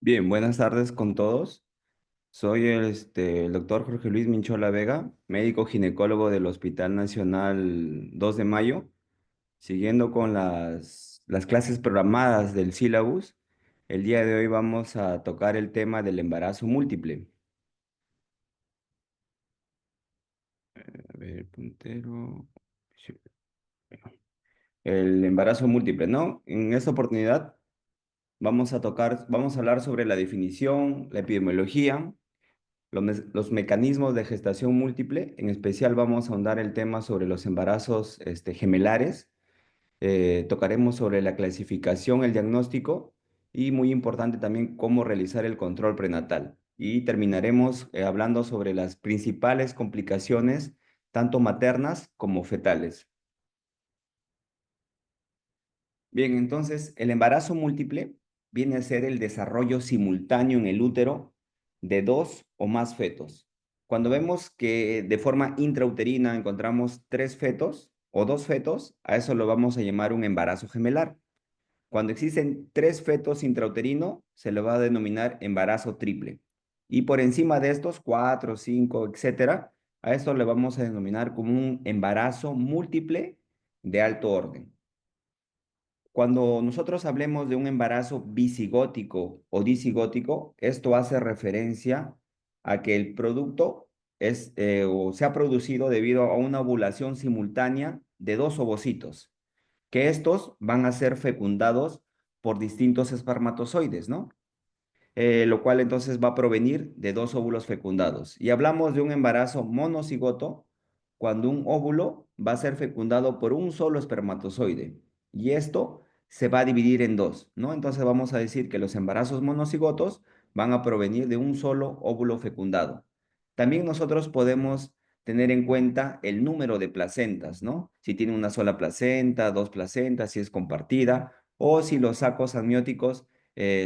Bien, buenas tardes con todos. Soy el doctor Jorge Luis Minchola Vega, médico ginecólogo del Hospital Nacional 2 de Mayo, siguiendo con las clases programadas del sílabus. El día de hoy vamos a tocar el tema del embarazo múltiple. A ver, puntero. Sí. El embarazo múltiple, ¿no? En esta oportunidad vamos a hablar sobre la definición, la epidemiología, los mecanismos de gestación múltiple. En especial vamos a ahondar el tema sobre los embarazos gemelares. Tocaremos sobre la clasificación, el diagnóstico y muy importante también cómo realizar el control prenatal. Y terminaremos hablando sobre las principales complicaciones, tanto maternas como fetales. Bien, entonces el embarazo múltiple viene a ser el desarrollo simultáneo en el útero de dos o más fetos. Cuando vemos que de forma intrauterina encontramos tres fetos o dos fetos, a eso lo vamos a llamar un embarazo gemelar. Cuando existen tres fetos intrauterino, se le va a denominar embarazo triple. Y por encima de estos, cuatro, cinco, etcétera, a esto le vamos a denominar como un embarazo múltiple de alto orden. Cuando nosotros hablemos de un embarazo bicigótico o disigótico, esto hace referencia a que el producto o se ha producido debido a una ovulación simultánea de dos ovocitos, que estos van a ser fecundados por distintos espermatozoides, ¿no? Lo cual entonces va a provenir de dos óvulos fecundados. Y hablamos de un embarazo monocigoto cuando un óvulo va a ser fecundado por un solo espermatozoide. Y esto se va a dividir en dos, ¿no? Entonces vamos a decir que los embarazos monocigotos van a provenir de un solo óvulo fecundado. También nosotros podemos tener en cuenta el número de placentas, ¿no? Si tiene una sola placenta, dos placentas, si es compartida, o si los sacos amnióticos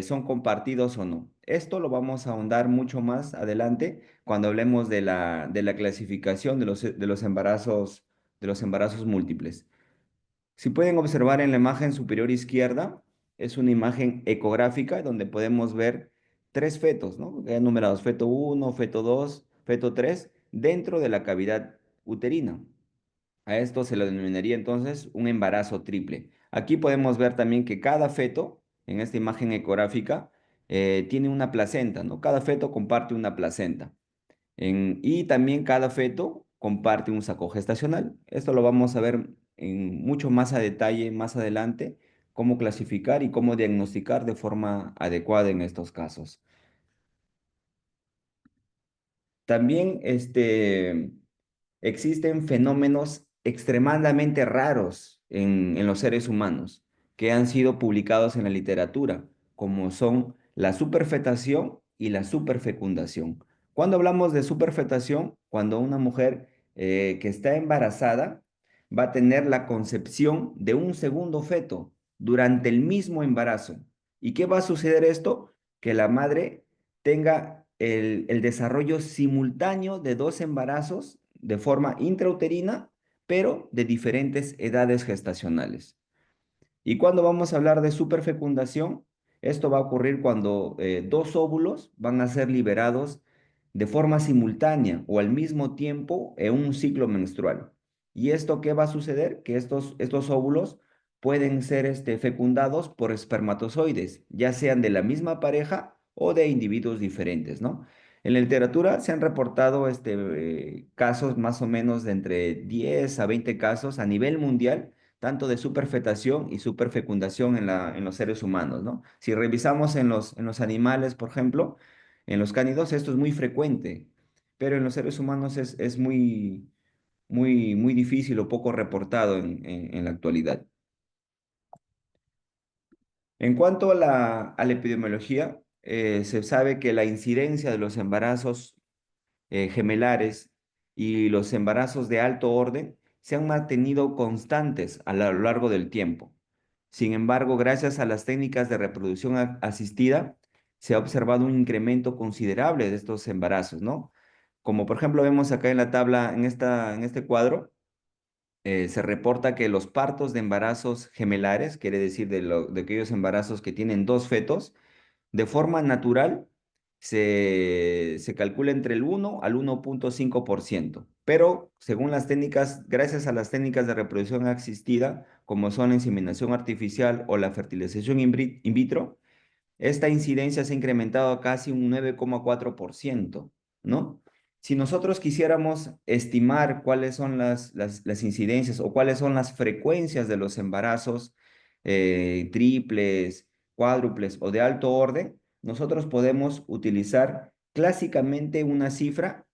son compartidos o no. Esto lo vamos a ahondar mucho más adelante cuando hablemos de la clasificación de los embarazos múltiples. Si pueden observar en la imagen superior izquierda, es una imagen ecográfica donde podemos ver tres fetos, ¿no? Numerados feto uno, feto 2, feto 3, dentro de la cavidad uterina. A esto se lo denominaría entonces un embarazo triple. Aquí podemos ver también que cada feto, en esta imagen ecográfica, tiene una placenta, ¿no? Cada feto comparte una placenta. Y también cada feto comparte un saco gestacional. Esto lo vamos a ver en mucho más a detalle más adelante, cómo clasificar y cómo diagnosticar de forma adecuada en estos casos. También existen fenómenos extremadamente raros en los seres humanos que han sido publicados en la literatura, como son la superfetación y la superfecundación. Cuando hablamos de superfetación, cuando una mujer que está embarazada va a tener la concepción de un segundo feto durante el mismo embarazo. ¿Y qué va a suceder esto? Que la madre tenga el desarrollo simultáneo de dos embarazos de forma intrauterina, pero de diferentes edades gestacionales. ¿Y cuando vamos a hablar de superfecundación? Esto va a ocurrir cuando dos óvulos van a ser liberados de forma simultánea o al mismo tiempo en un ciclo menstrual. ¿Y esto qué va a suceder? Que estos óvulos pueden ser fecundados por espermatozoides, ya sean de la misma pareja o de individuos diferentes, ¿no? En la literatura se han reportado casos más o menos de entre 10 a 20 casos a nivel mundial tanto de superfetación y superfecundación en los seres humanos, ¿no? Si revisamos en los animales, por ejemplo, en los cánidos esto es muy frecuente, pero en los seres humanos es muy, muy, muy difícil o poco reportado en la actualidad. En cuanto a la epidemiología, se sabe que la incidencia de los embarazos gemelares y los embarazos de alto orden se han mantenido constantes a lo largo del tiempo. Sin embargo, gracias a las técnicas de reproducción asistida, se ha observado un incremento considerable de estos embarazos, ¿no? Como por ejemplo vemos acá en la tabla, en este cuadro, se reporta que los partos de embarazos gemelares, quiere decir de aquellos embarazos que tienen dos fetos, de forma natural se calcula entre el 1 al 1,5%, pero según las técnicas, gracias a las técnicas de reproducción asistida, como son la inseminación artificial o la fertilización in vitro, esta incidencia se ha incrementado a casi un 9,4%, ¿no? Si nosotros quisiéramos estimar cuáles son las incidencias o cuáles son las frecuencias de los embarazos triples, cuádruples o de alto orden, nosotros podemos utilizar clásicamente una cifra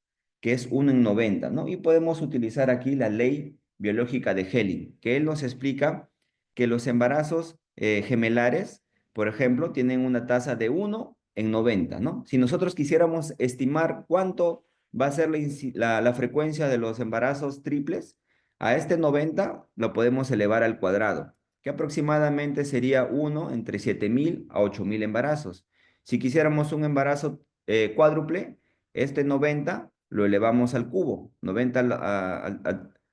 que es 1 en 90, ¿no? Y podemos utilizar aquí la ley biológica de Helling, que él nos explica que los embarazos gemelares, por ejemplo, tienen una tasa de 1 en 90, ¿no? Si nosotros quisiéramos estimar cuánto va a ser la frecuencia de los embarazos triples, a este 90 lo podemos elevar al cuadrado, que aproximadamente sería 1 entre 7.000 a 8.000 embarazos. Si quisiéramos un embarazo cuádruple, este 90 lo elevamos al cubo, 90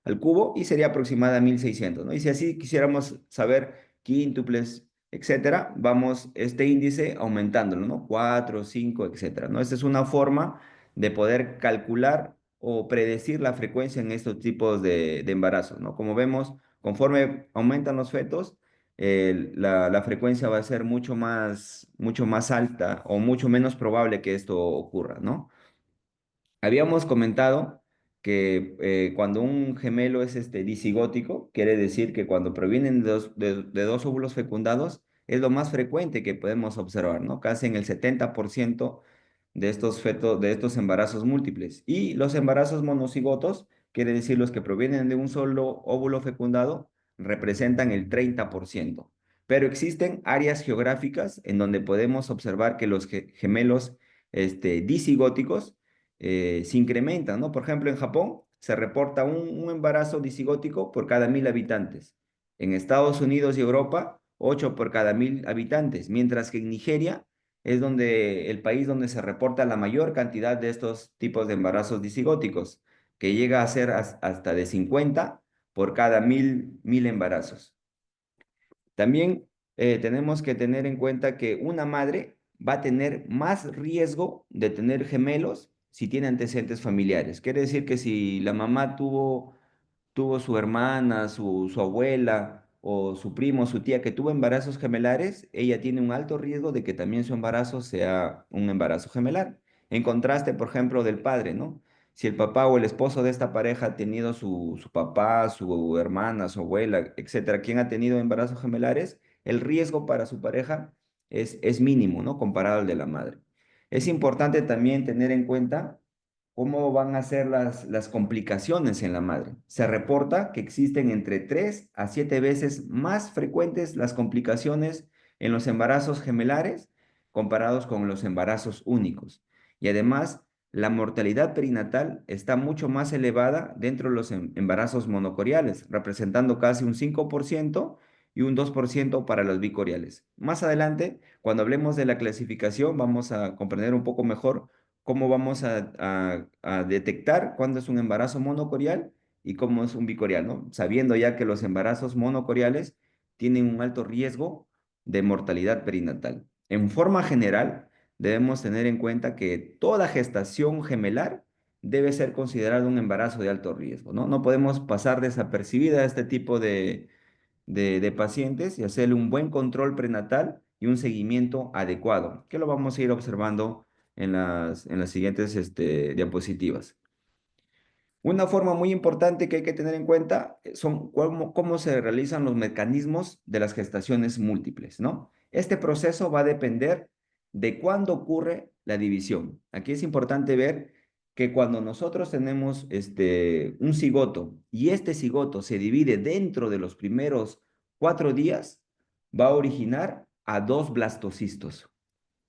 al cubo, y sería aproximadamente 1.600, ¿no? Y si así quisiéramos saber quíntuples, etcétera, vamos este índice aumentándolo, ¿no? 4, 5, etcétera, ¿no? Esta es una forma de poder calcular o predecir la frecuencia en estos tipos de embarazos, ¿no? Como vemos, conforme aumentan los fetos, la frecuencia va a ser mucho más alta o mucho menos probable que esto ocurra, ¿no? Habíamos comentado que cuando un gemelo es disigótico, quiere decir que cuando provienen de dos óvulos fecundados, es lo más frecuente que podemos observar, ¿no? Casi en el 70% de estos fetos, de estos embarazos múltiples. Y los embarazos monocigotos, quiere decir los que provienen de un solo óvulo fecundado, representan el 30%. Pero existen áreas geográficas en donde podemos observar que los gemelos disigóticos se incrementan, ¿no? Por ejemplo, en Japón se reporta un embarazo disigótico por cada 1.000 habitantes. En Estados Unidos y Europa, 8 por cada 1.000 habitantes, mientras que en Nigeria es donde el país donde se reporta la mayor cantidad de estos tipos de embarazos disigóticos, que llega a ser hasta de 50 por cada mil embarazos. También tenemos que tener en cuenta que una madre va a tener más riesgo de tener gemelos si tiene antecedentes familiares. Quiere decir que si la mamá tuvo su hermana, su abuela o su primo, su tía que tuvo embarazos gemelares, ella tiene un alto riesgo de que también su embarazo sea un embarazo gemelar. En contraste, por ejemplo, del padre, ¿no? Si el papá o el esposo de esta pareja ha tenido su papá, su hermana, su abuela, etcétera, quien ha tenido embarazos gemelares, el riesgo para su pareja es mínimo, ¿no? Comparado al de la madre. Es importante también tener en cuenta cómo van a ser las complicaciones en la madre. Se reporta que existen entre 3 a 7 veces más frecuentes las complicaciones en los embarazos gemelares comparados con los embarazos únicos. Y además, la mortalidad perinatal está mucho más elevada dentro de los embarazos monocoriales, representando casi un 5% y un 2% para los bicoriales. Más adelante, cuando hablemos de la clasificación, vamos a comprender un poco mejor cómo vamos a detectar cuándo es un embarazo monocorial y cómo es un bicorial, ¿no? Sabiendo ya que los embarazos monocoriales tienen un alto riesgo de mortalidad perinatal. En forma general, debemos tener en cuenta que toda gestación gemelar debe ser considerada un embarazo de alto riesgo, ¿no? No podemos pasar desapercibida a este tipo de pacientes y hacerle un buen control prenatal y un seguimiento adecuado, que lo vamos a ir observando en las siguientes diapositivas. Una forma muy importante que hay que tener en cuenta son cómo se realizan los mecanismos de las gestaciones múltiples, ¿no? Este proceso va a depender de cuándo ocurre la división. Aquí es importante ver que cuando nosotros tenemos un cigoto y este cigoto se divide dentro de los primeros 4 días, va a originar a dos blastocistos.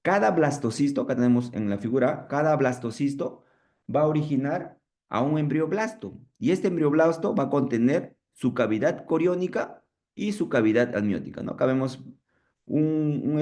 Cada blastocisto, acá tenemos en la figura, cada blastocisto va a originar a un embrioblasto. Y este embrioblasto va a contener su cavidad coriónica y su cavidad amniótica, ¿no? Acá vemos un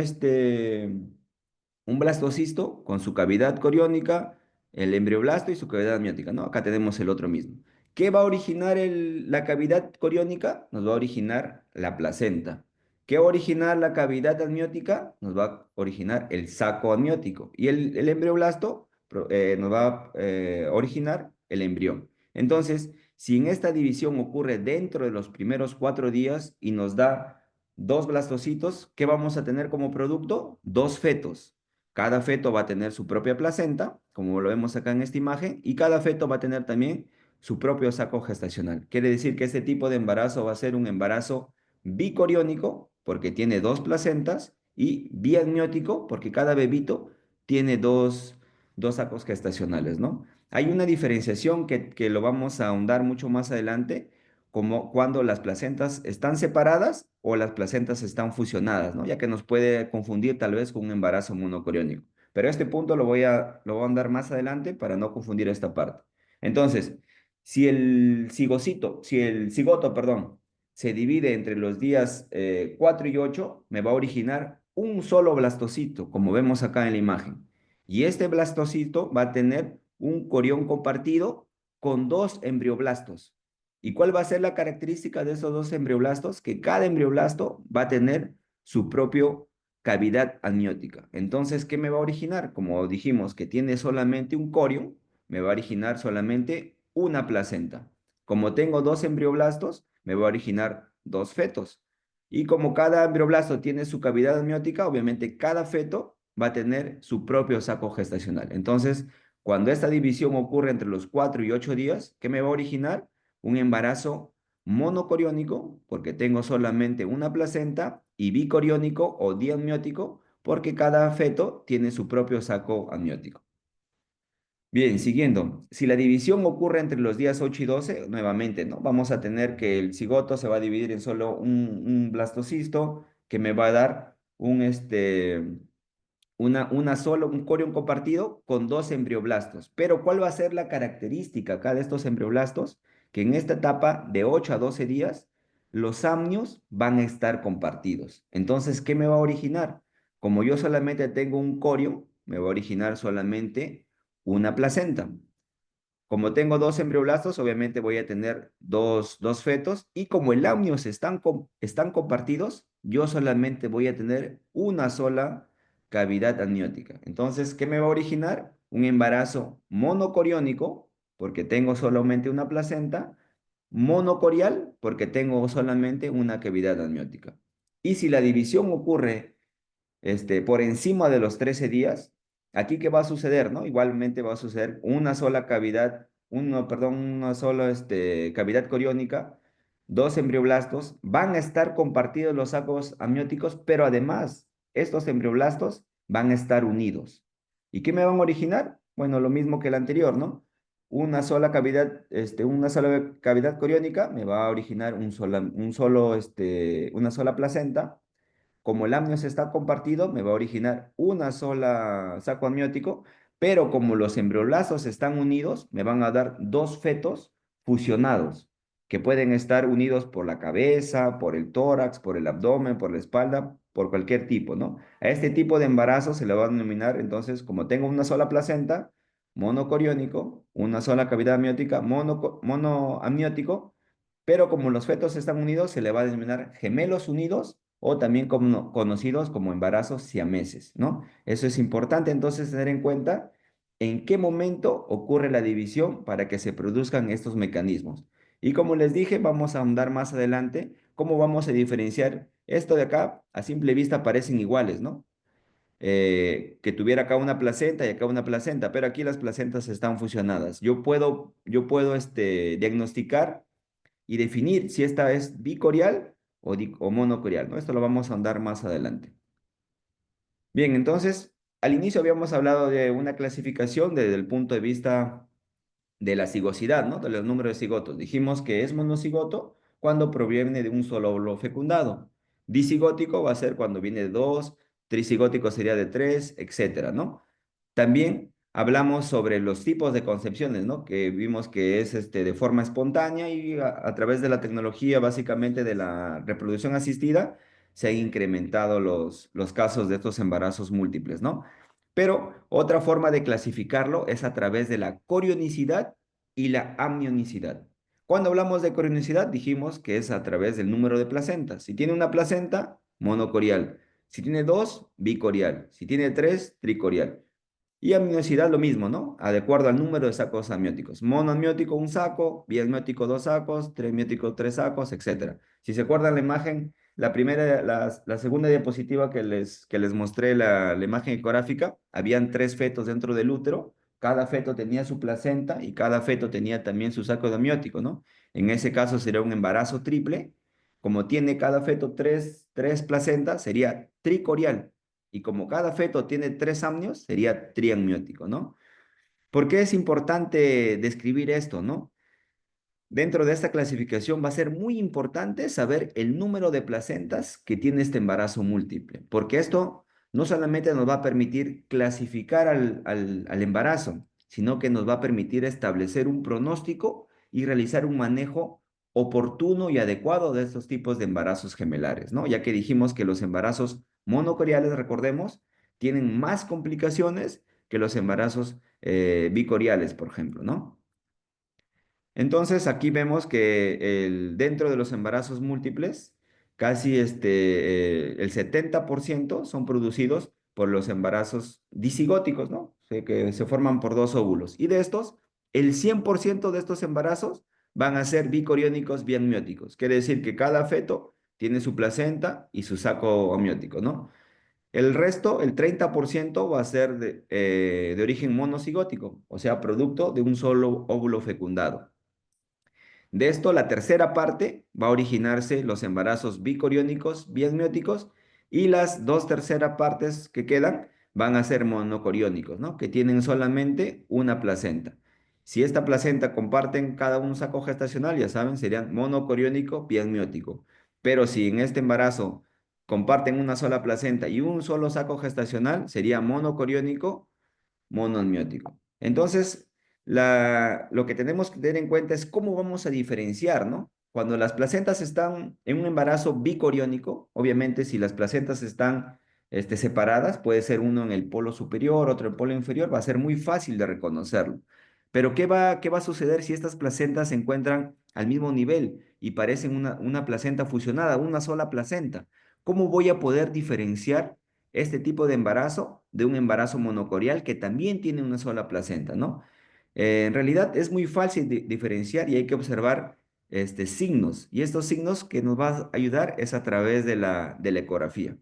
blastocisto con su cavidad coriónica, el embrioblasto y su cavidad amniótica, ¿no? Acá tenemos el otro mismo. ¿Qué va a originar la cavidad coriónica? Nos va a originar la placenta. ¿Qué va a originar la cavidad amniótica? Nos va a originar el saco amniótico. Y el embrioblasto nos va a originar el embrión. Entonces, si en esta división ocurre dentro de los primeros 4 días y nos da dos blastocitos, ¿qué vamos a tener como producto? Dos fetos. Cada feto va a tener su propia placenta, como lo vemos acá en esta imagen, y cada feto va a tener también su propio saco gestacional. Quiere decir que este tipo de embarazo va a ser un embarazo bicoriónico, porque tiene dos placentas, y biamniótico, porque cada bebito tiene dos sacos gestacionales, ¿no? Hay una diferenciación que lo vamos a ahondar mucho más adelante, como cuando las placentas están separadas o las placentas están fusionadas, ¿no? Ya que nos puede confundir tal vez con un embarazo monocoriónico. Pero este punto lo voy a andar más adelante para no confundir esta parte. Entonces, si el cigoto, perdón, se divide entre los días 4 y 8, me va a originar un solo blastocito, como vemos acá en la imagen. Y este blastocito va a tener un corión compartido con dos embrioblastos. ¿Y cuál va a ser la característica de esos dos embrioblastos? Que cada embrioblasto va a tener su propio cavidad amniótica. Entonces, ¿qué me va a originar? Como dijimos que tiene solamente un corión, me va a originar solamente una placenta. Como tengo dos embrioblastos, me va a originar dos fetos. Y como cada embrioblasto tiene su cavidad amniótica, obviamente cada feto va a tener su propio saco gestacional. Entonces, cuando esta división ocurre entre los 4 y 8 días, ¿qué me va a originar? Un embarazo monocoriónico, porque tengo solamente una placenta, y bicoriónico o diamniótico, porque cada feto tiene su propio saco amniótico. Bien, siguiendo, si la división ocurre entre los días 8 y 12, nuevamente, ¿no? Vamos a tener que el cigoto se va a dividir en solo un blastocisto que me va a dar un corión compartido con dos embrioblastos. Pero ¿cuál va a ser la característica acá de estos embrioblastos? Que en esta etapa de 8 a 12 días, los amnios van a estar compartidos. Entonces, ¿qué me va a originar? Como yo solamente tengo un corio, me va a originar solamente una placenta. Como tengo dos embrioblastos, obviamente voy a tener dos fetos, y como el amnios están compartidos, yo solamente voy a tener una sola cavidad amniótica. Entonces, ¿qué me va a originar? Un embarazo monocoriónico, porque tengo solamente una placenta, monocorial, porque tengo solamente una cavidad amniótica. Y si la división ocurre por encima de los 13 días, aquí qué va a suceder, ¿no? Igualmente va a suceder una sola cavidad, una sola cavidad coriónica, dos embrioblastos, van a estar compartidos los sacos amnióticos, pero además estos embrioblastos van a estar unidos. ¿Y qué me van a originar? Bueno, lo mismo que el anterior, ¿no? Una sola cavidad coriónica me va a originar una sola placenta. Como el amnios está compartido, me va a originar una sola saco amniótico, pero como los embriolazos están unidos, me van a dar dos fetos fusionados, que pueden estar unidos por la cabeza, por el tórax, por el abdomen, por la espalda, por cualquier tipo, ¿no? A este tipo de embarazo se le va a denominar, entonces, como tengo una sola placenta, monocoriónico, una sola cavidad amniótica, monoamniótico, pero como los fetos están unidos, se le va a denominar gemelos unidos, o también conocidos como embarazos siameses, ¿no? Eso es importante entonces tener en cuenta en qué momento ocurre la división para que se produzcan estos mecanismos. Y como les dije, vamos a ahondar más adelante cómo vamos a diferenciar esto de acá. A simple vista parecen iguales, ¿no? Que tuviera acá una placenta y acá una placenta, pero aquí las placentas están fusionadas. Yo puedo diagnosticar y definir si esta es bicorial o monocorial, ¿no? Esto lo vamos a ahondar más adelante. Bien, entonces, al inicio habíamos hablado de una clasificación desde el punto de vista de la cigosidad, ¿no? De los números de cigotos. Dijimos que es monocigoto cuando proviene de un solo óvulo fecundado. Disigótico va a ser cuando viene de dos, tricigótico sería de tres, etcétera, ¿no? También hablamos sobre los tipos de concepciones, ¿no? Que vimos que es de forma espontánea, y a través de la tecnología, básicamente de la reproducción asistida, se han incrementado los casos de estos embarazos múltiples, ¿no? Pero otra forma de clasificarlo es a través de la corionicidad y la amnionicidad. Cuando hablamos de corionicidad, dijimos que es a través del número de placentas. Si tiene una placenta, monocorial. Si tiene dos, bicorial. Si tiene tres, tricorial. Y amniosidad lo mismo, ¿no? De acuerdo al número de sacos amnióticos. Monoamniótico, un saco, biamniótico, dos sacos, triamniótico, tres sacos, etcétera. Si se acuerdan la imagen, la segunda diapositiva que les mostré, la imagen ecográfica, habían tres fetos dentro del útero. Cada feto tenía su placenta y cada feto tenía también su saco de amniótico, ¿no? En ese caso sería un embarazo triple. Como tiene cada feto tres placentas, sería tricorial. Y como cada feto tiene tres amnios, sería triamniótico, ¿no? ¿Por qué es importante describir esto, no? Dentro de esta clasificación va a ser muy importante saber el número de placentas que tiene este embarazo múltiple, porque esto no solamente nos va a permitir clasificar al embarazo, sino que nos va a permitir establecer un pronóstico y realizar un manejo oportuno y adecuado de estos tipos de embarazos gemelares, ¿no? Ya que dijimos que los embarazos monocoriales, recordemos, tienen más complicaciones que los embarazos bicoriales, por ejemplo, ¿no? Entonces, aquí vemos que dentro de los embarazos múltiples, casi el 70% son producidos por los embarazos disigóticos, ¿no? O sea, que se forman por dos óvulos. Y de estos, el 100% de estos embarazos van a ser bicoriónicos biamnióticos. Quiere decir que cada feto tiene su placenta y su saco amniótico, ¿no? El resto, el 30%, va a ser de origen monocigótico, o sea, producto de un solo óvulo fecundado. De esto, la tercera parte va a originarse los embarazos bicoriónicos, biamnióticos, y las dos terceras partes que quedan van a ser monocoriónicos, ¿no? Que tienen solamente una placenta. Si esta placenta comparten cada un saco gestacional, ya saben, serían monocoriónico, biamniótico. Pero si en este embarazo comparten una sola placenta y un solo saco gestacional, sería monocoriónico, monoamniótico. Entonces, lo que tenemos que tener en cuenta es cómo vamos a diferenciar, ¿no? Cuando las placentas están en un embarazo bicoriónico, obviamente si las placentas están separadas, puede ser uno en el polo superior, otro en el polo inferior, va a ser muy fácil de reconocerlo. Pero qué va a suceder si estas placentas se encuentran al mismo nivel y parecen una placenta fusionada, una sola placenta? ¿Cómo voy a poder diferenciar este tipo de embarazo de un embarazo monocorial que también tiene una sola placenta, ¿no? En realidad es muy fácil diferenciar y hay que observar signos. Y estos signos que nos va a ayudar es a través de la ecografía.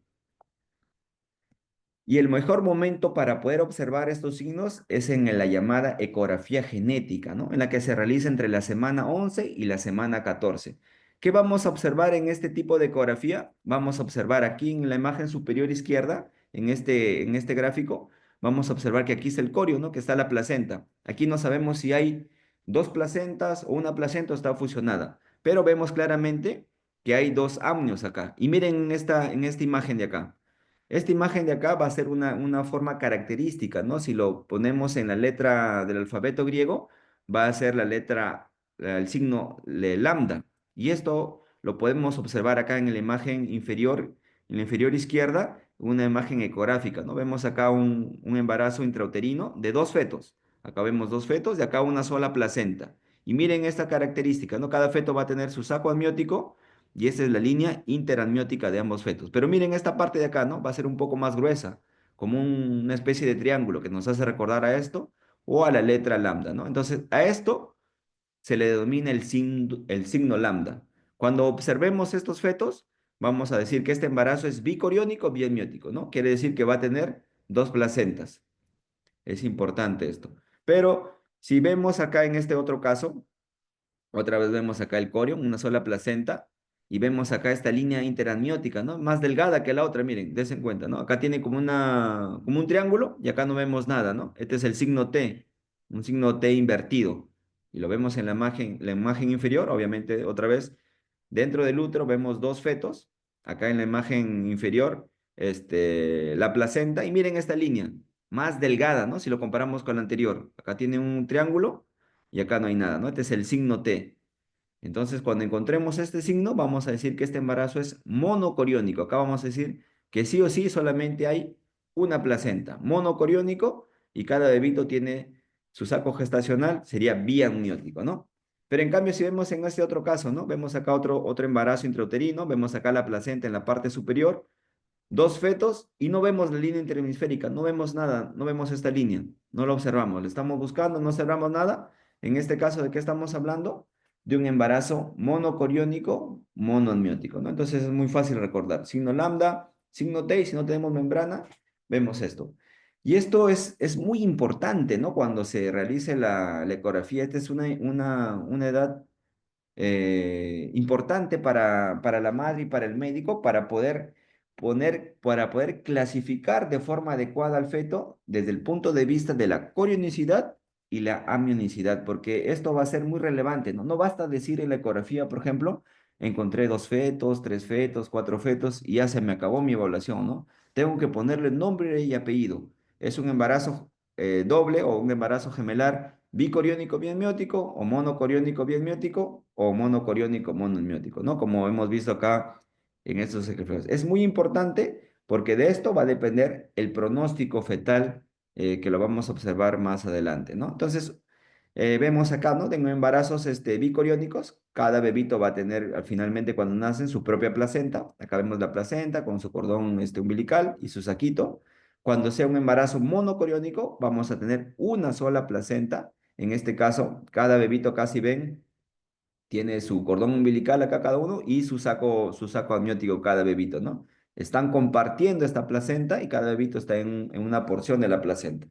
Y el mejor momento para poder observar estos signos es en la llamada ecografía genética, ¿no? En la que se realiza entre la semana 11 y la semana 14. ¿Qué vamos a observar en este tipo de ecografía? Vamos a observar aquí en la imagen superior izquierda, en este gráfico, vamos a observar que aquí está el corio, ¿no? Que está la placenta. Aquí no sabemos si hay dos placentas o una placenta o está fusionada, pero vemos claramente que hay dos amnios acá. Y miren en esta imagen de acá. Esta imagen de acá va a ser una forma característica, ¿no? Si lo ponemos en la letra del alfabeto griego, va a ser la letra, el signo lambda. Y esto lo podemos observar acá en la imagen inferior, en la inferior izquierda, una imagen ecográfica, ¿no? Vemos acá un embarazo intrauterino de dos fetos. Acá vemos dos fetos y acá una sola placenta. Y miren esta característica, ¿no? Cada feto va a tener su saco amniótico y esta es la línea interamniótica de ambos fetos. Pero miren esta parte de acá, ¿no? Va a ser un poco más gruesa, como una especie de triángulo que nos hace recordar a esto o a la letra lambda, ¿no? Entonces, a esto se le denomina el signo lambda. Cuando observemos estos fetos, vamos a decir que este embarazo es bicoriónico biamniótico, ¿no? Quiere decir que va a tener dos placentas. Es importante esto. Pero si vemos acá en este otro caso, otra vez vemos acá el corión, una sola placenta, y vemos acá esta línea interamniótica, ¿no? Más delgada que la otra, miren, dense en cuenta, ¿no? Acá tiene como un triángulo y acá no vemos nada, ¿no? Este es el signo T, un signo T invertido. Y lo vemos en la imagen inferior, obviamente, otra vez, dentro del útero vemos dos fetos, acá en la imagen inferior, la placenta, y miren esta línea, más delgada, ¿no? Si lo comparamos con la anterior. Acá tiene un triángulo y acá no hay nada, ¿no? Este es el signo T. Entonces, cuando encontremos este signo, vamos a decir que este embarazo es monocoriónico. Acá vamos a decir que sí o sí solamente hay una placenta, monocoriónico, y cada bebito tiene su saco gestacional, sería biamniótico, ¿no? Pero en cambio, si vemos en este otro caso, ¿no? Vemos acá otro embarazo intrauterino, vemos acá la placenta en la parte superior, dos fetos y no vemos la línea interhemisférica, no vemos nada, no vemos esta línea, no la observamos, la estamos buscando, no observamos nada. En este caso, ¿de qué estamos hablando? De un embarazo monocoriónico, monoamniótico, ¿no? Entonces es muy fácil recordar. Signo lambda, signo T, y si no tenemos membrana, vemos esto. Y esto es muy importante, ¿no? Cuando se realice la ecografía, esta es una edad importante para la madre y para el médico para poder clasificar de forma adecuada al feto desde el punto de vista de la corionicidad y la amnionicidad, porque esto va a ser muy relevante, ¿no? No basta decir en la ecografía, por ejemplo, encontré dos fetos, tres fetos, cuatro fetos y ya se me acabó mi evaluación, ¿no? Tengo que ponerle nombre y apellido. Es un embarazo doble o un embarazo gemelar bicoriónico bienmiótico o monocoriónico bienmiótico o monocoriónico monoamniótico, ¿no? Como hemos visto acá en estos ejemplos. Es muy importante porque de esto va a depender el pronóstico fetal que lo vamos a observar más adelante, ¿no? Entonces, vemos acá, ¿no? Tengo embarazos bicoriónicos. Cada bebito va a tener finalmente cuando nacen su propia placenta. Acá vemos la placenta con su cordón umbilical y su saquito. Cuando sea un embarazo monocoriónico, vamos a tener una sola placenta. En este caso, cada bebito casi ven tiene su cordón umbilical acá cada uno y su saco amniótico cada bebito, ¿no? Están compartiendo esta placenta y cada bebito está en una porción de la placenta.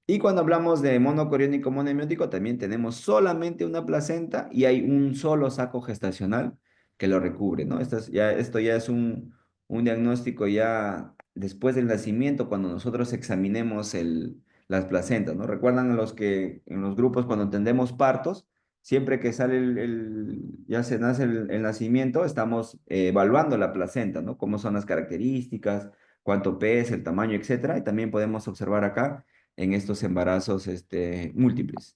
Y cuando hablamos de monocoriónico monoamiótico, también tenemos solamente una placenta y hay un solo saco gestacional que lo recubre, ¿no? Esto ya es un diagnóstico ya después del nacimiento, cuando nosotros examinemos las placentas, ¿no? Recuerdan a los que en los grupos cuando entendemos partos, siempre que sale ya se nace el nacimiento, estamos evaluando la placenta, ¿no? Cómo son las características, cuánto pesa, el tamaño, etcétera. Y también podemos observar acá en estos embarazos múltiples.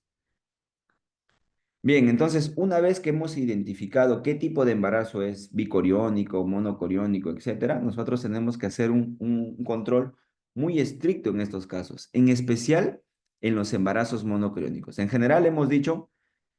Bien, entonces, una vez que hemos identificado qué tipo de embarazo es bicoriónico, monocoriónico, etcétera, nosotros tenemos que hacer un control muy estricto en estos casos, en especial en los embarazos monocoriónicos. En general, hemos dicho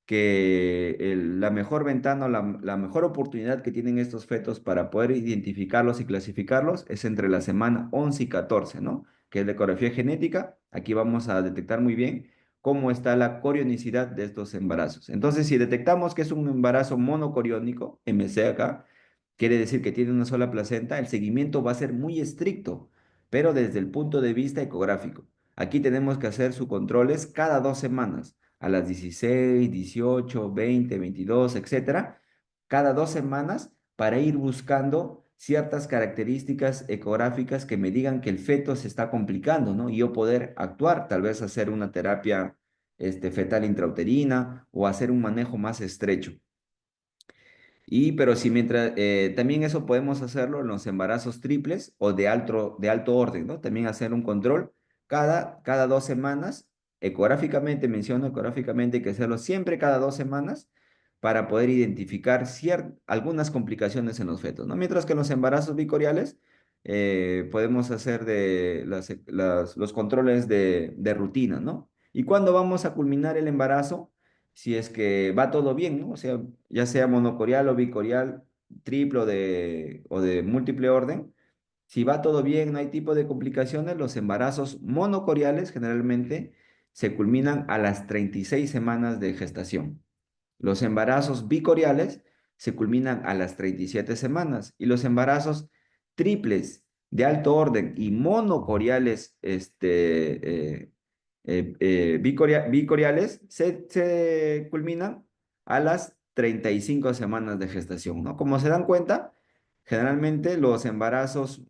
que la mejor ventana, la mejor oportunidad que tienen estos fetos para poder identificarlos y clasificarlos es entre la semana 11 y 14, ¿no? Que es la ecografía genética. Aquí vamos a detectar muy bien cómo está la corionicidad de estos embarazos. Entonces, si detectamos que es un embarazo monocoriónico, MC acá, quiere decir que tiene una sola placenta, el seguimiento va a ser muy estricto, pero desde el punto de vista ecográfico. Aquí tenemos que hacer sus controles cada 2 semanas a las 16, 18, 20, 22, etcétera, cada 2 semanas para ir buscando ciertas características ecográficas que me digan que el feto se está complicando, ¿no? Y yo poder actuar, tal vez hacer una terapia fetal intrauterina o hacer un manejo más estrecho. Pero si mientras, también eso podemos hacerlo en los embarazos triples o de alto orden, ¿no? También hacer un control cada 2 semanas, ecográficamente, menciono ecográficamente, hay que hacerlo siempre cada 2 semanas para poder identificar algunas complicaciones en los fetos, ¿no? Mientras que en los embarazos bicoriales podemos hacer los controles de rutina, ¿no? ¿Y cuándo vamos a culminar el embarazo? Si es que va todo bien, ¿no? O sea, ya sea monocorial o bicorial, triplo o de múltiple orden, si va todo bien, no hay tipo de complicaciones, los embarazos monocoriales generalmente se culminan a las 36 semanas de gestación. Los embarazos bicoriales se culminan a las 37 semanas y los embarazos triples de alto orden y monocoriales bicoriales se culminan a las 35 semanas de gestación, ¿no? Como se dan cuenta, generalmente los embarazos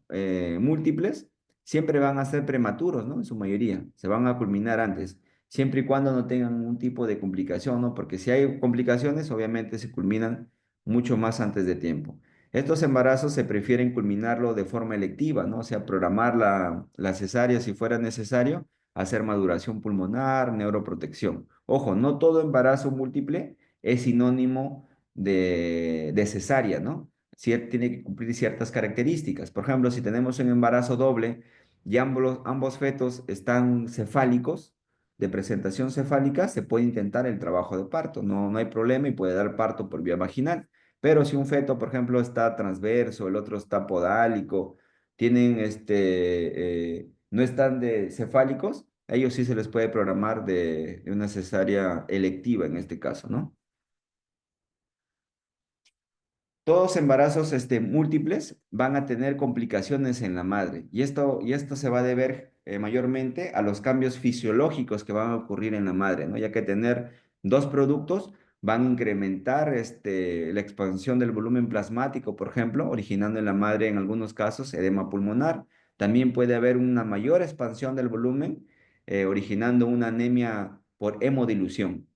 múltiples siempre van a ser prematuros, ¿no? En su mayoría, se van a culminar antes, siempre y cuando no tengan un tipo de complicación, ¿no? Porque si hay complicaciones, obviamente se culminan mucho más antes de tiempo. Estos embarazos se prefieren culminarlo de forma electiva, ¿no? O sea, programar la cesárea si fuera necesario, hacer maduración pulmonar, neuroprotección. Ojo, no todo embarazo múltiple es sinónimo de cesárea, ¿no? Tiene que cumplir ciertas características. Por ejemplo, si tenemos un embarazo doble y ambos fetos están cefálicos, de presentación cefálica, se puede intentar el trabajo de parto, no hay problema y puede dar parto por vía vaginal. Pero si un feto, por ejemplo, está transverso, el otro está podálico, tienen no están de cefálicos, a ellos sí se les puede programar de una cesárea electiva en este caso, ¿no? Todos embarazos múltiples van a tener complicaciones en la madre y esto se va a deber mayormente a los cambios fisiológicos que van a ocurrir en la madre, ¿no? Ya que tener dos productos van a incrementar la expansión del volumen plasmático, por ejemplo, originando en la madre en algunos casos edema pulmonar. También puede haber una mayor expansión del volumen, originando una anemia por hemodilución.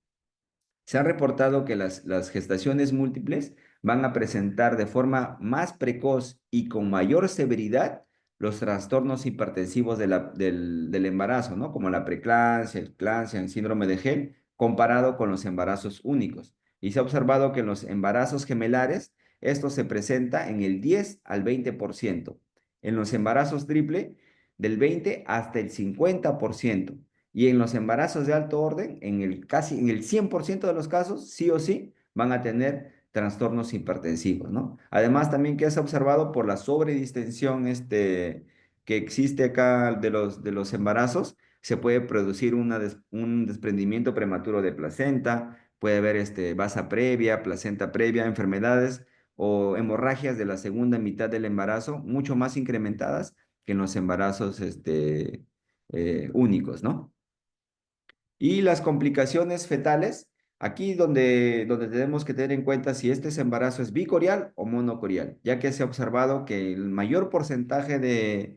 Se ha reportado que las gestaciones múltiples van a presentar de forma más precoz y con mayor severidad los trastornos hipertensivos del embarazo, ¿no? Como la preeclampsia, eclampsia, el síndrome de Gel, comparado con los embarazos únicos. Y se ha observado que en los embarazos gemelares esto se presenta en el 10 al 20%. En los embarazos triple, del 20 hasta el 50%. Y en los embarazos de alto orden, casi en el 100% de los casos, sí o sí, van a tener trastornos hipertensivos, ¿no? Además, también que se ha observado por la sobredistensión que existe acá de los embarazos, se puede producir un desprendimiento prematuro de placenta, puede haber vasa previa, placenta previa, enfermedades o hemorragias de la segunda mitad del embarazo, mucho más incrementadas que en los embarazos únicos, ¿no? Y las complicaciones fetales, aquí donde tenemos que tener en cuenta si embarazo es bicorial o monocorial, ya que se ha observado que el mayor porcentaje de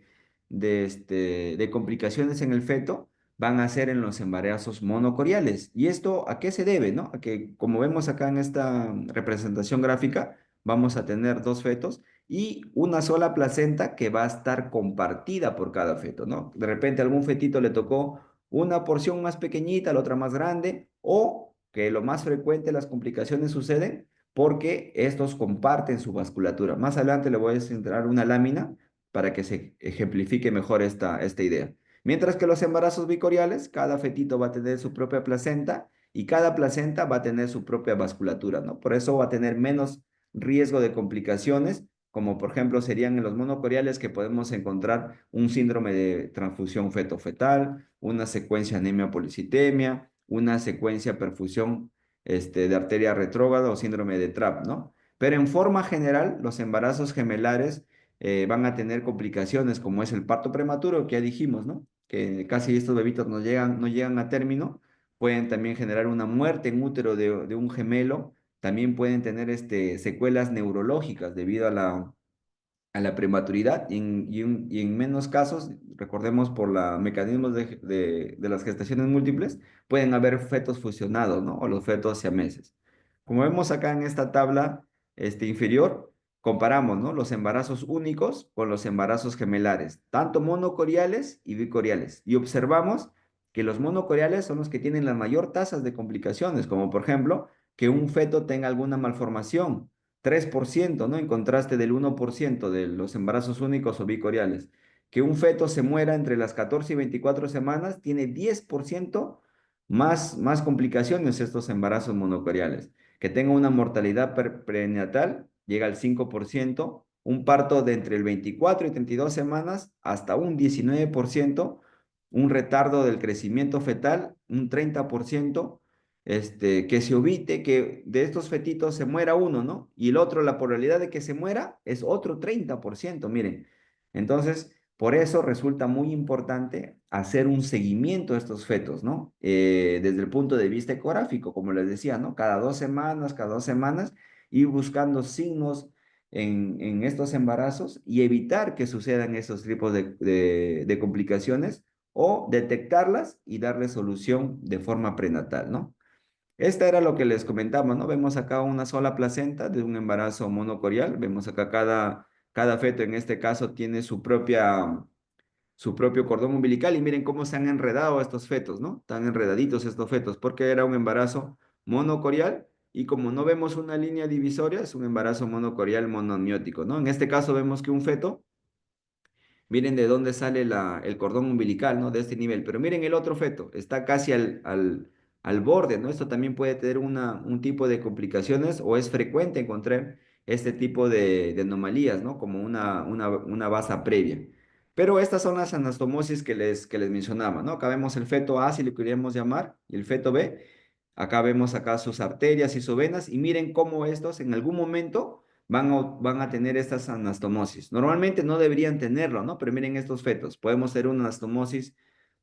complicaciones en el feto van a ser en los embarazos monocoriales. ¿Y esto a qué se debe, no? A que, como vemos acá en esta representación gráfica, vamos a tener dos fetos y una sola placenta que va a estar compartida por cada feto, ¿no? De repente a algún fetito le tocó una porción más pequeñita, la otra más grande, o que lo más frecuente las complicaciones suceden porque estos comparten su vasculatura. Más adelante le voy a centrar una lámina para que se ejemplifique mejor esta idea. Mientras que los embarazos bicoriales, cada fetito va a tener su propia placenta y cada placenta va a tener su propia vasculatura, ¿no? Por eso va a tener menos riesgo de complicaciones, como por ejemplo serían en los monocoriales que podemos encontrar un síndrome de transfusión feto-fetal, una secuencia anemia policitemia, una secuencia perfusión de arteria retrógrada o síndrome de TRAP, ¿no? Pero en forma general, los embarazos gemelares van a tener complicaciones como es el parto prematuro, que ya dijimos, ¿no? Que casi estos bebitos no llegan a término, pueden también generar una muerte en útero de un gemelo, también pueden tener secuelas neurológicas debido a la prematuridad y en menos casos, recordemos por los mecanismos de las gestaciones múltiples, pueden haber fetos fusionados, ¿no? O los fetos siameses. Como vemos acá en esta tabla inferior, comparamos, ¿no? Los embarazos únicos con los embarazos gemelares, tanto monocoriales y bicoriales. Y observamos que los monocoriales son los que tienen las mayor tasas de complicaciones, como por ejemplo, que un feto tenga alguna malformación 3%, ¿no? En contraste del 1% de los embarazos únicos o bicoriales. Que un feto se muera entre las 14 y 24 semanas tiene 10% más complicaciones estos embarazos monocoriales. Que tenga una mortalidad prenatal llega al 5%, un parto de entre el 24 y 32 semanas hasta un 19%, un retardo del crecimiento fetal un 30%, que se evite que de estos fetitos se muera uno, ¿no? Y el otro, la probabilidad de que se muera es otro 30%, miren. Entonces, por eso resulta muy importante hacer un seguimiento de estos fetos, ¿no? Desde el punto de vista ecográfico, como les decía, ¿no? Cada 2 semanas, ir buscando signos en estos embarazos y evitar que sucedan esos tipos de complicaciones o detectarlas y darle solución de forma prenatal, ¿no? Esta era lo que les comentaba, ¿no? Vemos acá una sola placenta de un embarazo monocorial. Vemos acá cada feto, en este caso, tiene su propio cordón umbilical. Y miren cómo se han enredado estos fetos, ¿no? Están enredaditos estos fetos, porque era un embarazo monocorial. Y como no vemos una línea divisoria, es un embarazo monocorial monoamniótico, ¿no? En este caso vemos que un feto Miren de dónde sale el cordón umbilical, ¿no? De este nivel. Pero miren el otro feto, está casi al borde, ¿no? Esto también puede tener un tipo de complicaciones o es frecuente encontrar este tipo de anomalías, ¿no? Como una basa previa. Pero estas son las anastomosis que les mencionaba, ¿no? Acá vemos el feto A, si le queríamos llamar, y el feto B. Acá vemos acá sus arterias y sus venas, y miren cómo estos en algún momento van a tener estas anastomosis. Normalmente no deberían tenerlo, ¿no? Pero miren estos fetos. Podemos tener una anastomosis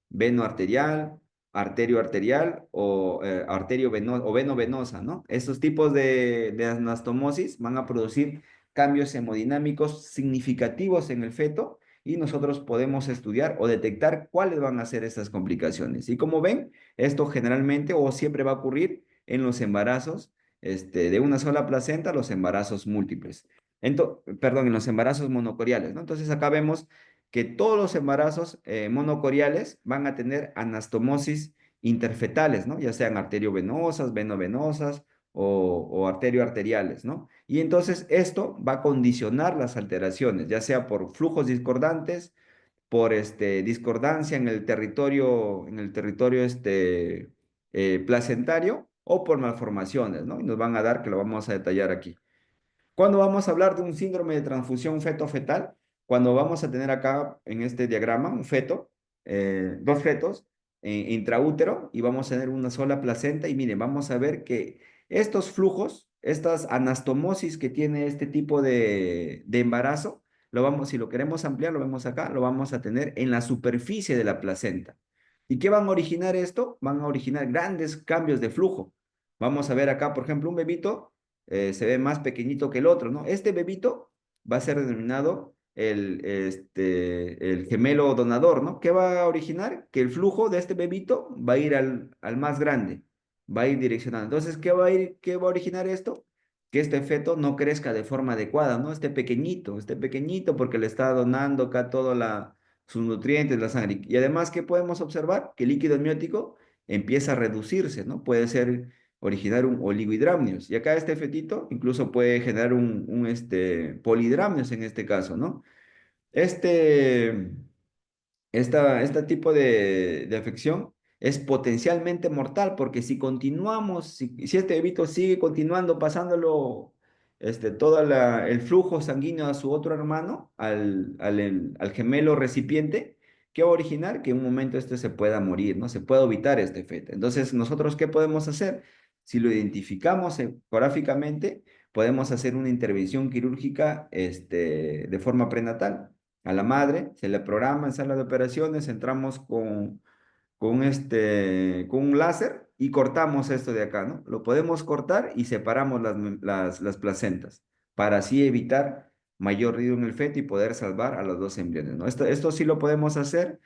venoarterial, arterioarterial o o venovenosa, ¿no? Estos tipos de anastomosis van a producir cambios hemodinámicos significativos en el feto y nosotros podemos estudiar o detectar cuáles van a ser estas complicaciones. Y como ven, esto generalmente o siempre va a ocurrir en los embarazos de una sola placenta, los embarazos múltiples. Perdón, en los embarazos monocoriales, ¿no? Entonces acá vemos que todos los embarazos monocoriales van a tener anastomosis interfetales, ¿no? Ya sean arteriovenosas, venovenosas o arterioarteriales, ¿no? Y entonces esto va a condicionar las alteraciones, ya sea por flujos discordantes, por discordancia en el territorio placentario o por malformaciones, ¿no? Y nos van a dar, que lo vamos a detallar aquí. ¿Cuándo vamos a hablar de un síndrome de transfusión feto-fetal? Cuando vamos a tener acá en este diagrama un feto, dos fetos intraútero y vamos a tener una sola placenta y miren, vamos a ver que estos flujos, estas anastomosis que tiene este tipo de embarazo, si lo queremos ampliar, lo vemos acá, lo vamos a tener en la superficie de la placenta. ¿Y qué van a originar esto? Van a originar grandes cambios de flujo. Vamos a ver acá, por ejemplo, un bebito se ve más pequeñito que el otro, ¿no? Este bebito va a ser denominado el gemelo donador, ¿no? ¿Qué va a originar? Que el flujo de este bebito va a ir al más grande, va a ir direccionado. Entonces, ¿qué va a originar esto? Que este feto no crezca de forma adecuada, ¿no? Este pequeñito porque le está donando acá sus nutrientes, la sangre. Y además, ¿qué podemos observar? Que el líquido amniótico empieza a reducirse, ¿no? Puede ser originar un oligohidramnios. Y acá este fetito incluso puede generar un polidramnios en este caso, ¿no? Este, este tipo de afección es potencialmente mortal porque si continuamos, si este bebito sigue continuando pasándolo todo el flujo sanguíneo a su otro hermano, al gemelo recipiente, ¿qué va a originar? Que en un momento este se pueda morir, ¿no? Se pueda evitar este feto. Entonces, ¿nosotros qué podemos hacer? Si lo identificamos ecográficamente, podemos hacer una intervención quirúrgica de forma prenatal a la madre, se le programa en sala de operaciones, entramos con un láser y cortamos esto de acá, ¿no? Lo podemos cortar y separamos las placentas para así evitar mayor ruido en el feto y poder salvar a los dos embriones, ¿no? Esto sí lo podemos hacer.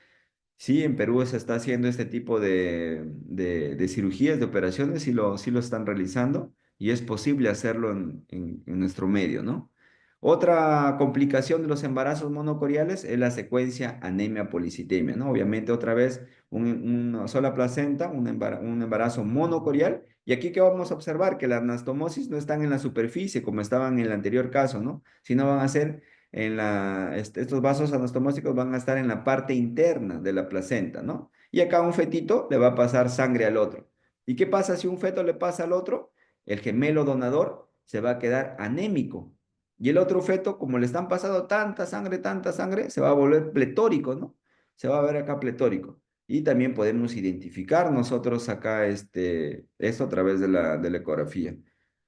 Sí, en Perú se está haciendo este tipo de cirugías, de operaciones, sí lo están realizando y es posible hacerlo en nuestro medio, ¿no? Otra complicación de los embarazos monocoriales es la secuencia anemia policitemia, ¿no? Obviamente, otra vez, una sola placenta, un embarazo monocorial. Y aquí que vamos a observar que las anastomosis no están en la superficie como estaban en el anterior caso, ¿no? Sino van a ser estos vasos anastomósicos van a estar en la parte interna de la placenta, ¿no? Y acá a un fetito le va a pasar sangre al otro. ¿Y qué pasa si un feto le pasa al otro? El gemelo donador se va a quedar anémico. Y el otro feto, como le están pasando tanta sangre, se va a volver pletórico, ¿no? Se va a ver acá pletórico. Y también podemos identificar nosotros acá esto a través de la ecografía.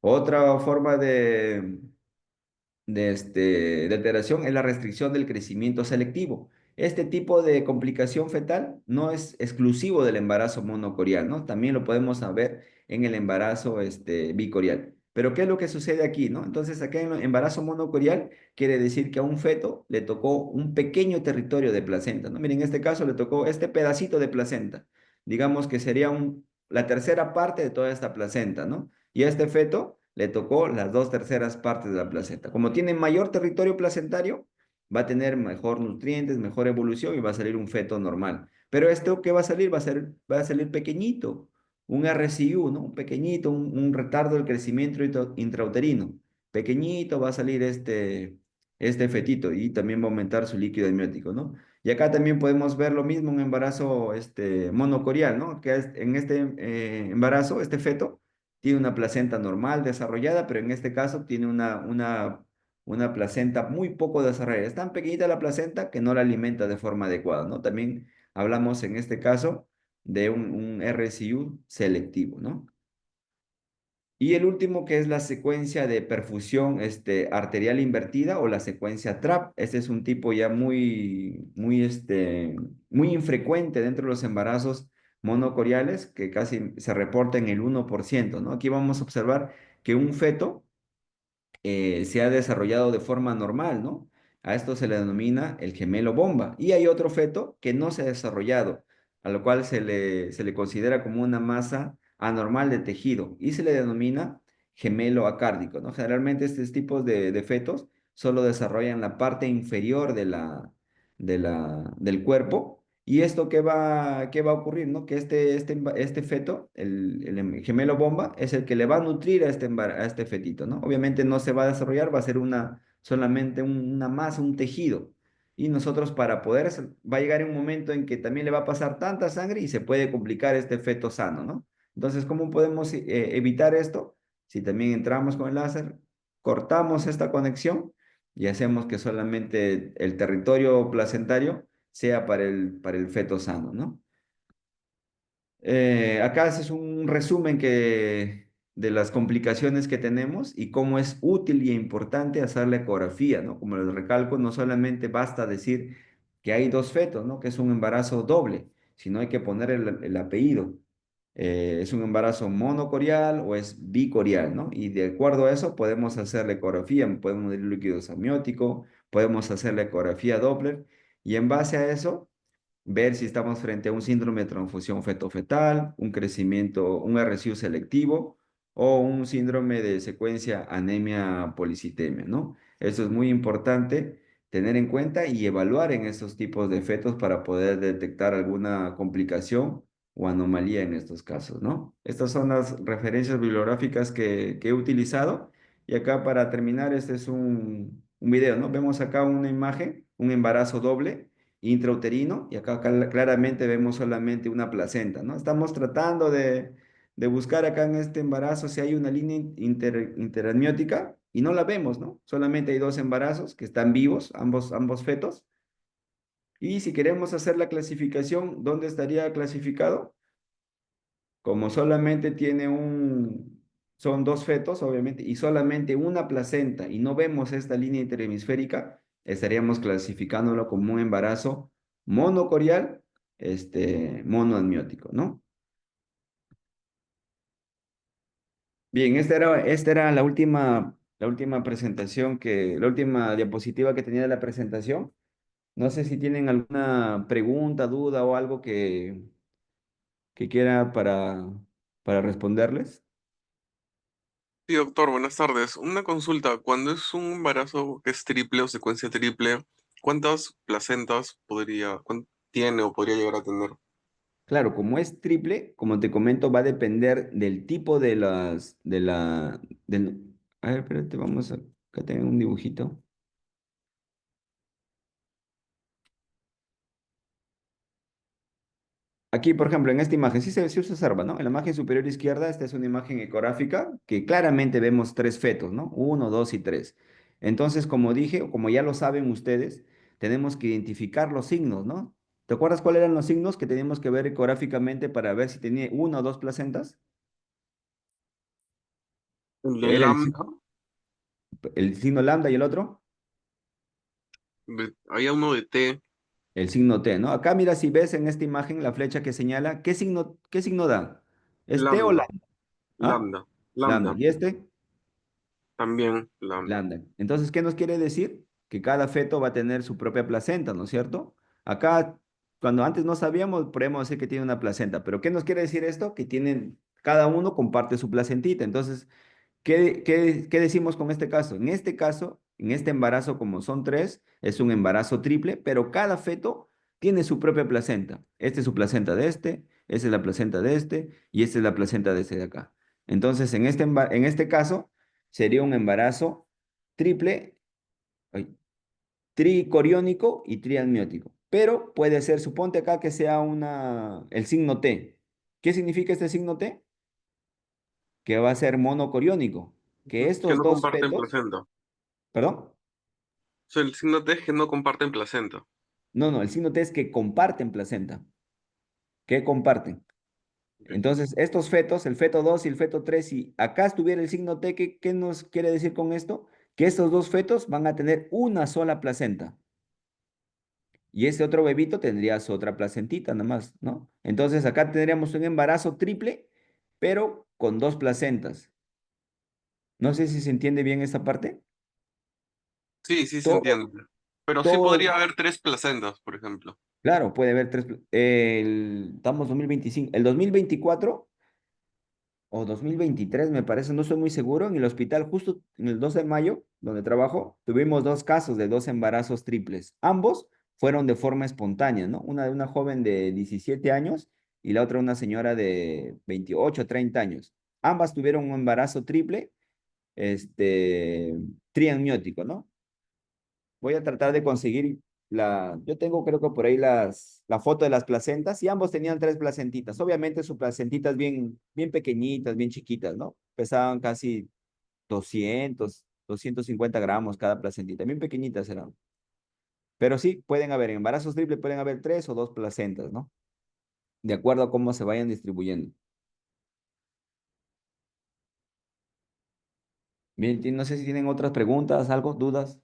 Otra forma de alteración es la restricción del crecimiento selectivo. Este tipo de complicación fetal no es exclusivo del embarazo monocorial, ¿no? También lo podemos ver en el embarazo bicorial. Pero ¿qué es lo que sucede aquí, no? Entonces, acá en el embarazo monocorial quiere decir que a un feto le tocó un pequeño territorio de placenta, ¿no? Miren, en este caso le tocó este pedacito de placenta. Digamos que sería la tercera parte de toda esta placenta, ¿no? Y a este feto le tocó las dos terceras partes de la placenta. Como tiene mayor territorio placentario, va a tener mejor nutrientes, mejor evolución y va a salir un feto normal. Pero esto que va a salir va a salir pequeñito, un RCU, ¿no? Un pequeñito, un retardo del crecimiento intrauterino. Pequeñito va a salir este fetito y también va a aumentar su líquido amniótico, ¿no? Y acá también podemos ver lo mismo en embarazo monocorial, ¿no? Que en este embarazo, este feto tiene una placenta normal desarrollada, pero en este caso tiene una placenta muy poco desarrollada. Es tan pequeñita la placenta que no la alimenta de forma adecuada, ¿no? También hablamos en este caso de un RCU selectivo, ¿no? Y el último que es la secuencia de perfusión arterial invertida o la secuencia TRAP. Este es un tipo ya muy infrecuente dentro de los embarazos monocoriales que casi se reporta en el 1%, ¿no? Aquí vamos a observar que un feto se ha desarrollado de forma normal, ¿no? A esto se le denomina el gemelo bomba. Y hay otro feto que no se ha desarrollado, a lo cual se le considera como una masa anormal de tejido y se le denomina gemelo acárdico, ¿no? Generalmente estos tipos de fetos solo desarrollan la parte inferior del cuerpo. ¿Y esto qué va a ocurrir, no? Que este feto, el gemelo bomba, es el que le va a nutrir a este fetito, ¿no? Obviamente no se va a desarrollar, va a ser solamente una masa, un tejido. Y nosotros va a llegar un momento en que también le va a pasar tanta sangre y se puede complicar este feto sano, ¿no? Entonces, ¿cómo podemos evitar esto? Si también entramos con el láser, cortamos esta conexión y hacemos que solamente el territorio placentario sea para el feto sano, ¿no? Acá es un resumen de las complicaciones que tenemos y cómo es útil y importante hacer la ecografía, ¿no? Como les recalco, no solamente basta decir que hay dos fetos, ¿no? Que es un embarazo doble, sino hay que poner el apellido. ¿Es un embarazo monocorial o es bicorial, ¿no? Y de acuerdo a eso podemos hacer la ecografía, podemos medir el líquido amniótico, podemos hacer la ecografía Doppler y en base a eso ver si estamos frente a un síndrome de transfusión feto-fetal, un crecimiento, un RCU selectivo o un síndrome de secuencia anemia policitemia, ¿no? Eso es muy importante tener en cuenta y evaluar en estos tipos de fetos para poder detectar alguna complicación o anomalía en estos casos, ¿no? Estas son las referencias bibliográficas que he utilizado. Y acá para terminar, este es un video, ¿no? Vemos acá una imagen, un embarazo doble intrauterino y acá claramente vemos solamente una placenta, ¿no? Estamos tratando de buscar acá en este embarazo si hay una línea interamniótica y no la vemos, ¿no? Solamente hay dos embarazos que están vivos, ambos fetos. Y si queremos hacer la clasificación, ¿dónde estaría clasificado? Como solamente son dos fetos, obviamente, y solamente una placenta, y no vemos esta línea interhemisférica, estaríamos clasificándolo como un embarazo monocorial, monoamniótico, ¿no? Bien, esta era la última presentación la última diapositiva que tenía de la presentación. No sé si tienen alguna pregunta, duda o algo que quiera para responderles. Sí, doctor, buenas tardes. Una consulta, cuando es un embarazo que es triple o secuencia triple, ¿cuántas placentas tiene o podría llegar a tener? Claro, como es triple, como te comento, va a depender del tipo a ver, espérate, acá tengo un dibujito. Aquí, por ejemplo, en esta imagen, sí se observa, ¿no? En la imagen superior izquierda, esta es una imagen ecográfica que claramente vemos tres fetos, ¿no? Uno, dos y tres. Entonces, como dije, o como ya lo saben ustedes, tenemos que identificar los signos, ¿no? ¿Te acuerdas cuáles eran los signos que teníamos que ver ecográficamente para ver si tenía una o dos placentas? El de Era lambda, el signo lambda y el otro. había uno de T, El signo T, ¿no? Acá mira si ves en esta imagen la flecha que señala, ¿qué signo da? ¿Es T o lambda, lambda? ¿Ah? lambda, Lambda. lambda, ¿Y este? también lambda. Lambda. Entonces, ¿qué nos quiere decir? Que cada feto va a tener su propia placenta, ¿no es cierto? Acá, cuando antes no sabíamos, podemos decir que tiene una placenta, pero ¿qué nos quiere decir esto? Que cada uno comparte su placentita. Entonces, ¿qué decimos con este caso? En este caso, en este embarazo, como son tres, es un embarazo triple, pero cada feto tiene su propia placenta. Esta es su placenta de esta es la placenta de este, y esta es la placenta de este de acá. Entonces, en este caso, sería un embarazo triple. Ay. tricoriónico y triamniótico. Pero puede ser, suponte acá que sea el signo T. ¿Qué significa este signo T? Que va a ser monocoriónico. Que Que estos no dos comparten fetos, placenta. O perdón, sea, el signo T es que no comparten placenta. no, el signo T es que comparten placenta. Que comparten. Ok. Entonces, estos fetos, el feto 2 y el feto 3, si acá estuviera el signo T, ¿qué nos quiere decir con esto? Que estos dos fetos van a tener una sola placenta. Y ese otro bebito tendría su otra placentita nada más, ¿no? Entonces acá tendríamos un embarazo triple, pero con dos placentas. No sé si se entiende bien esta parte. Sí, sí se Todo, entiende. Pero sí podría todo, haber tres placentas, por ejemplo. claro, puede haber estamos 2025, el 2024 o 2023 me parece, no estoy muy seguro, en el hospital justo en el 2 de mayo, donde trabajo, tuvimos dos casos de dos embarazos triples. Ambos fueron de forma espontánea, ¿no? Una de una joven de 17 años y la otra una señora de 28 30 años. Ambas tuvieron un embarazo triple, este, triamniótico, ¿no? Voy a tratar de conseguir yo tengo creo que por ahí la foto de las placentas y ambos tenían tres placentitas. Obviamente sus placentitas bien pequeñitas, bien chiquitas, ¿no? Pesaban casi 250 gramos cada placentita, bien pequeñitas eran. Pero sí, pueden haber, en embarazos triple pueden haber tres o dos placentas, ¿no? De acuerdo a cómo se vayan distribuyendo. Bien, no sé si tienen otras preguntas, algo, dudas.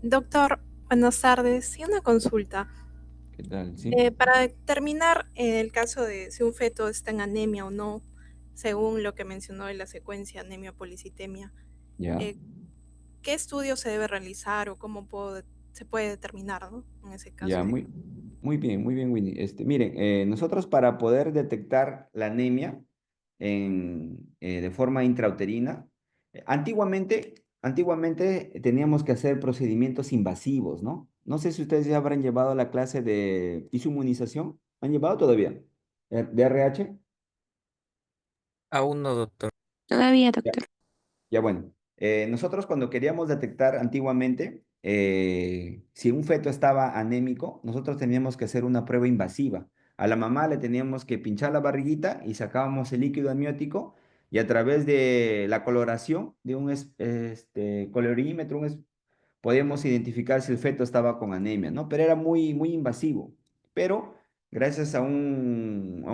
Doctor, buenas tardes. Y una consulta. ¿Qué tal? Sí, Para determinar el caso de si un feto está en anemia o no, según lo que mencionó en la secuencia anemia-policitemia, ya. eh, ¿qué estudio se debe realizar o se puede determinar, ¿no? En ese caso Ya, de... muy bien, Winnie. Miren, nosotros para poder detectar la anemia de forma intrauterina, antiguamente teníamos que hacer procedimientos invasivos, ¿no? No sé si ustedes ya habrán llevado la clase de inmunización. ¿Han llevado todavía? ¿De RH? Aún no, doctor. Todavía, Ya. doctor. Ya bueno, nosotros cuando queríamos detectar antiguamente si un feto estaba anémico, nosotros teníamos que hacer una prueba invasiva. A la mamá le teníamos que pinchar la barriguita y sacábamos el líquido amniótico y a través de la coloración de un colorímetro, podíamos identificar si el feto estaba con anemia, ¿no? Pero era muy invasivo. Pero gracias a un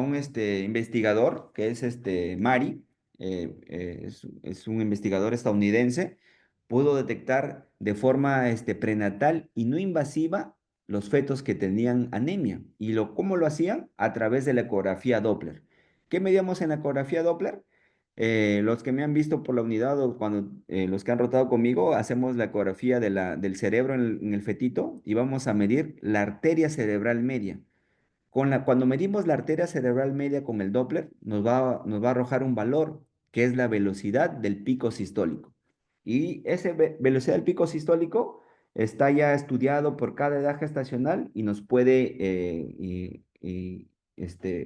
investigador que es Mari, es un investigador estadounidense, pudo detectar de forma prenatal y no invasiva los fetos que tenían anemia. ¿Cómo lo hacían? A través de la ecografía Doppler. ¿Qué medíamos en la ecografía Doppler? Los que me han visto por la unidad o cuando los que han rotado conmigo, hacemos la ecografía del cerebro en el fetito y vamos a medir la arteria cerebral media. Cuando medimos la arteria cerebral media con el Doppler, nos va a arrojar un valor que es la velocidad del pico sistólico. Y esa velocidad del pico sistólico está ya estudiado por cada edad gestacional y nos puede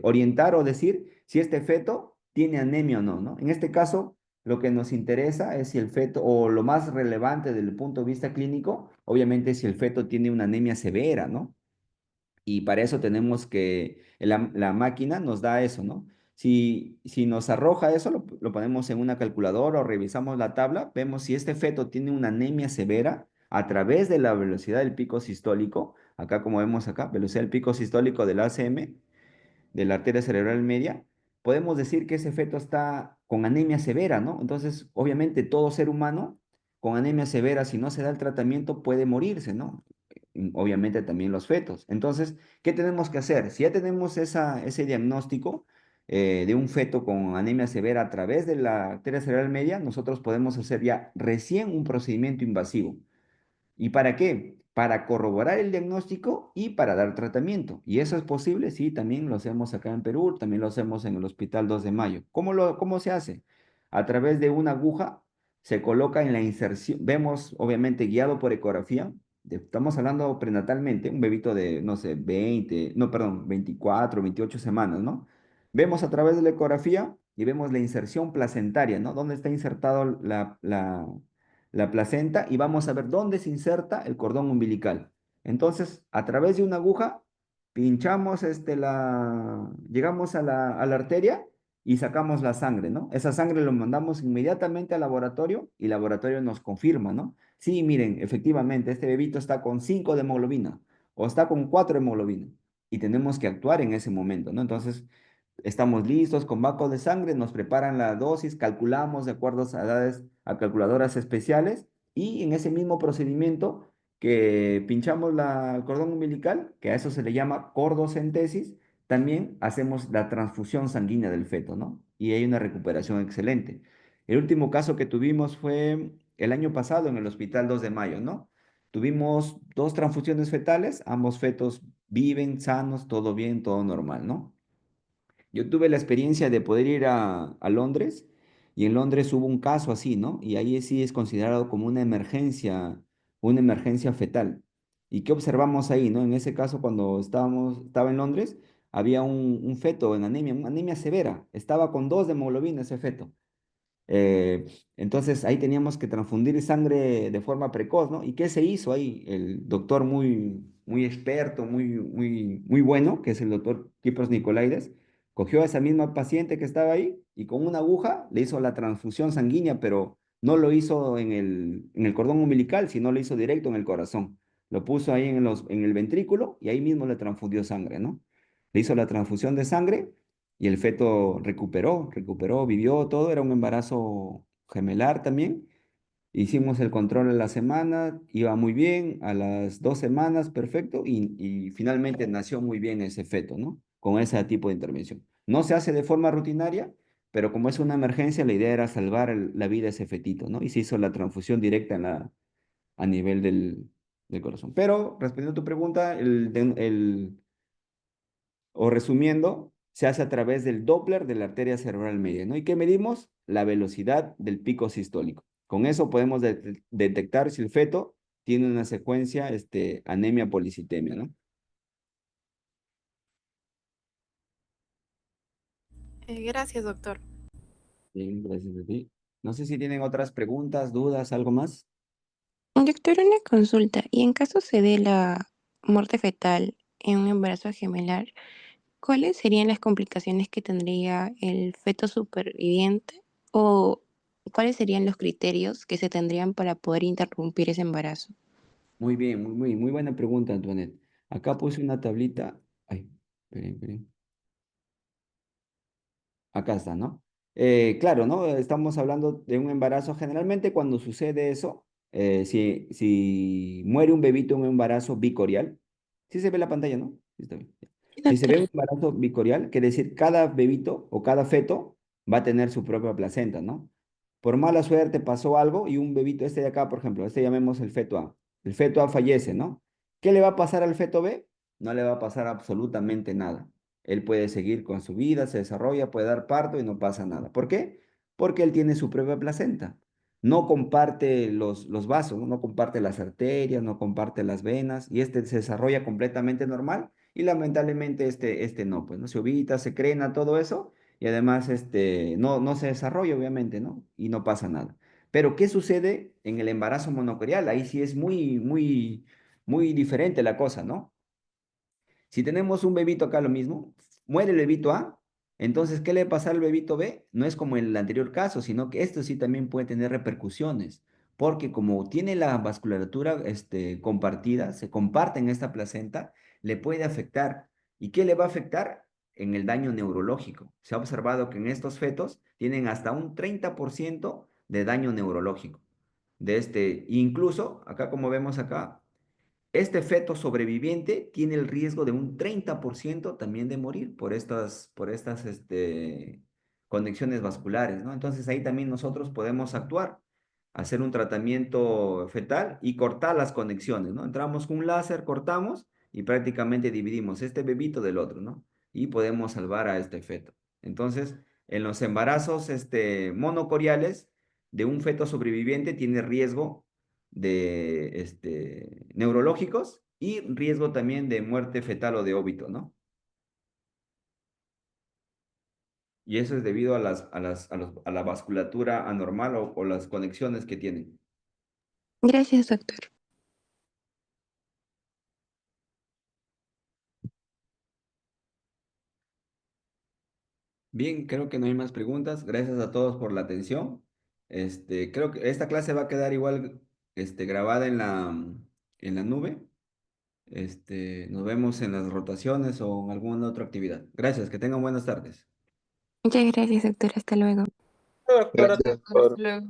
orientar o decir si este feto tiene anemia o no, ¿no? En este caso, lo que nos interesa es si el feto, o lo más relevante desde el punto de vista clínico, obviamente si el feto tiene una anemia severa, ¿no? Y para eso tenemos que, la máquina nos da eso, ¿no? Si nos arroja eso, lo ponemos en una calculadora o revisamos la tabla, vemos si este feto tiene una anemia severa a través de la velocidad del pico sistólico, acá como vemos acá, velocidad del pico sistólico del ACM, de la arteria cerebral media, podemos decir que ese feto está con anemia severa, ¿no? Entonces, obviamente, todo ser humano con anemia severa, si no se da el tratamiento, puede morirse, ¿no? Obviamente también los fetos. Entonces, ¿qué tenemos que hacer? Si ya tenemos ese diagnóstico de un feto con anemia severa a través de la arteria cerebral media, nosotros podemos hacer ya recién un procedimiento invasivo. ¿Y para qué? Para corroborar el diagnóstico y para dar tratamiento. ¿Y eso es posible? Sí, también lo hacemos acá en Perú, también lo hacemos en el Hospital 2 de Mayo. ¿Cómo se hace? A través de una aguja se coloca en la inserción, vemos obviamente guiado por ecografía, estamos hablando prenatalmente, un bebito de, no sé, 20, no, perdón, 24, 28 semanas, ¿no? Vemos a través de la ecografía y vemos la inserción placentaria, ¿no? Dónde está insertado la placenta y vamos a ver dónde se inserta el cordón umbilical. Entonces, a través de una aguja, pinchamos llegamos a la arteria y sacamos la sangre, ¿no? Esa sangre lo mandamos inmediatamente al laboratorio y el laboratorio nos confirma, ¿no? Sí, miren, efectivamente, este bebito está con 5 de hemoglobina o está con 4 de hemoglobina y tenemos que actuar en ese momento, ¿no? Entonces, estamos listos con bancos de sangre, nos preparan la dosis, calculamos de acuerdo a edades, a calculadoras especiales y en ese mismo procedimiento que pinchamos el cordón umbilical, que a eso se le llama cordocentesis, también hacemos la transfusión sanguínea del feto, ¿no? Y hay una recuperación excelente. El último caso que tuvimos fue el año pasado en el Hospital 2 de Mayo, ¿no? Tuvimos 2 transfusiones fetales, ambos fetos viven sanos, todo bien, todo normal, ¿no? Yo tuve la experiencia de poder ir a Londres y en Londres hubo un caso así, ¿no? Y ahí sí es considerado como una emergencia fetal. ¿Y qué observamos ahí, no? En ese caso, cuando estaba en Londres, había un feto en anemia, una anemia severa. Estaba con 2 de hemoglobina ese feto. Eh, entonces ahí teníamos que transfundir sangre de forma precoz, ¿no? ¿Y qué se hizo ahí? El doctor muy experto, muy bueno, que es el doctor Kipros Nicolaides, cogió a esa misma paciente que estaba ahí y con una aguja le hizo la transfusión sanguínea, pero no lo hizo en el cordón umbilical, sino lo hizo directo en el corazón. Lo puso ahí en el ventrículo y ahí mismo le transfundió sangre, ¿no? Le hizo la transfusión de sangre y el feto recuperó, vivió todo, era un embarazo gemelar también. Hicimos el control a la semana, iba muy bien, a las 2 semanas, perfecto, y finalmente nació muy bien ese feto, ¿no? Con ese tipo de intervención. No se hace de forma rutinaria, pero como es una emergencia, la idea era salvar la vida de ese fetito, ¿no? Y se hizo la transfusión directa a nivel del corazón. Pero, respondiendo a tu pregunta, o resumiendo, se hace a través del Doppler de la arteria cerebral media, ¿no? ¿Y qué medimos? La velocidad del pico sistólico. Con eso podemos detectar si el feto tiene una secuencia, anemia policitemia, ¿no? Gracias, doctor. Bien, gracias a ti. No sé si tienen otras preguntas, dudas, algo más. Doctor, una consulta. ¿Y en caso se dé la muerte fetal en un embarazo gemelar, cuáles serían las complicaciones que tendría el feto superviviente o cuáles serían los criterios que se tendrían para poder interrumpir ese embarazo? Muy bien, muy buena pregunta, Antoinette. Acá puse una tablita. Ay, esperen. Acá está, ¿no? Claro, ¿no? Estamos hablando de un embarazo. Generalmente cuando sucede eso, si muere un bebito en un embarazo bicorial, sí se ve la pantalla, ¿no? Sí está bien. Sí, Si se doctor. ve un embarazo bicorial, quiere decir cada bebito o cada feto va a tener su propia placenta, ¿no? Por mala suerte pasó algo y un bebito, este de acá, por ejemplo, este llamemos el feto A. El feto A fallece, ¿no? ¿Qué le va a pasar al feto B? No le va a pasar absolutamente nada. Él puede seguir con su vida, se desarrolla, puede dar parto y no pasa nada. ¿Por qué? Porque él tiene su propia placenta. No comparte los vasos, ¿no? No comparte las arterias, no comparte las venas y este se desarrolla completamente normal y lamentablemente este no, pues no se ovita, se crena, todo eso y además no se desarrolla obviamente, ¿no? Y no pasa nada. Pero ¿qué sucede en el embarazo monocorial? Ahí sí es muy diferente la cosa, ¿no? Si tenemos un bebito acá lo mismo, muere el bebito A, entonces, ¿qué le pasa al bebito B? No es como en el anterior caso, sino que esto sí también puede tener repercusiones, porque como tiene la vasculatura compartida, se comparten esta placenta, le puede afectar. ¿Y qué le va a afectar? En el daño neurológico. Se ha observado que en estos fetos tienen hasta un 30% de daño neurológico. Incluso, acá como vemos acá, este feto sobreviviente tiene el riesgo de un 30% también de morir por estas conexiones vasculares, ¿no? Entonces ahí también nosotros podemos actuar, hacer un tratamiento fetal y cortar las conexiones, ¿no? Entramos con un láser, cortamos y prácticamente dividimos este bebito del otro, ¿no? Y podemos salvar a este feto. Entonces, en los embarazos monocoriales de un feto sobreviviente tiene riesgo de neurológicos y riesgo también de muerte fetal o de óbito, ¿no? Y eso es debido a a la vasculatura anormal o las conexiones que tienen. Gracias, doctor. Bien, creo que no hay más preguntas. Gracias a todos por la atención. Creo que esta clase va a quedar igual, grabada en en la nube. Nos vemos en las rotaciones o en alguna otra actividad. Gracias, que tengan buenas tardes. Muchas gracias, doctor. Hasta luego. Doctora, Gracias por hasta luego.